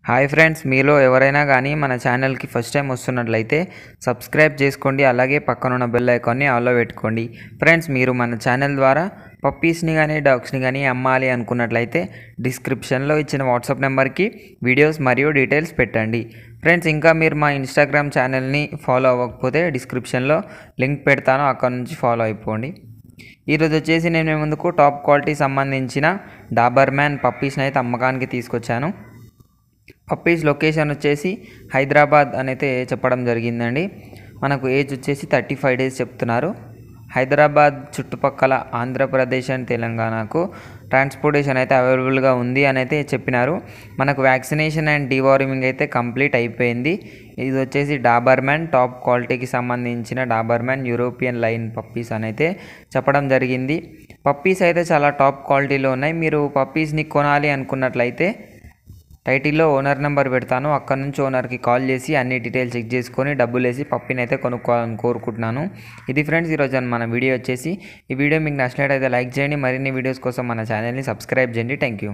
Hi friends, మీలో ఎవరైనా కానీ మన ఛానల్కి ఫస్ట్ టైం వస్తున్నట్లయితే సబ్స్క్రైబ్ చేసుకోండి. అలాగే పక్కనున్న బెల్ ఐకాన్ని ఆన్లో పెట్టుకోండి. ఫ్రెండ్స్, మీరు మన ఛానల్ ద్వారా పప్పీస్ని కానీ డాగ్స్ని కానీ అమ్మాలి అనుకున్నట్లయితే డిస్క్రిప్షన్లో ఇచ్చిన వాట్సాప్ నెంబర్కి వీడియోస్ మరియు డీటెయిల్స్ పెట్టండి. ఫ్రెండ్స్, ఇంకా మీరు మా ఇన్స్టాగ్రామ్ ఛానల్ని ఫాలో అవ్వకపోతే డిస్క్రిప్షన్లో లింక్ పెడతాను, అక్కడ నుంచి ఫాలో అయిపోండి. ఈరోజు వచ్చేసి నేను మీ ముందుకు టాప్ క్వాలిటీ సంబంధించిన డాబర్ మ్యాన్ పప్పీస్ని అయితే అమ్మకానికి తీసుకొచ్చాను. పప్పీస్ లొకేషన్ వచ్చేసి హైదరాబాద్ అనైతే చెప్పడం జరిగిందండి. మనకు ఏజ్ వచ్చేసి 35 డేస్ చెప్తున్నారు. హైదరాబాద్ చుట్టుపక్కల ఆంధ్రప్రదేశ్ అండ్ తెలంగాణకు ట్రాన్స్పోర్టేషన్ అయితే అవైలబుల్గా ఉంది అని అయితే చెప్పినారు. మనకు వ్యాక్సినేషన్ అండ్ డీవార్మింగ్ అయితే కంప్లీట్ అయిపోయింది. ఇది వచ్చేసి డాబర్ మ్యాన్ టాప్ క్వాలిటీకి సంబంధించిన Dabur man European line puppies అని అయితే చెప్పడం జరిగింది. పప్పీస్ అయితే చాలా టాప్ క్వాలిటీలో ఉన్నాయి. మీరు పప్పీస్ని కొనాలి అనుకున్నట్లయితే టైటిల్లో ఓనర్ నెంబర్ పెడతాను, అక్కడ నుంచి ఓనర్కి కాల్ చేసి అన్ని డీటెయిల్స్ చెక్ చేసుకొని డబ్బులు వేసి పప్పీని అయితే కొనుక్కోవాలని కోరుకుంటున్నాను. ఇది ఫ్రెండ్స్ ఈరోజు మన వీడియో వచ్చేసి. ఈ వీడియో మీకు నచ్చినట్లయితే లైక్ చేయండి. మరిన్ని వీడియోస్ కోసం మన ఛానల్ని సబ్స్క్రైబ్ చేయండి. Thank you.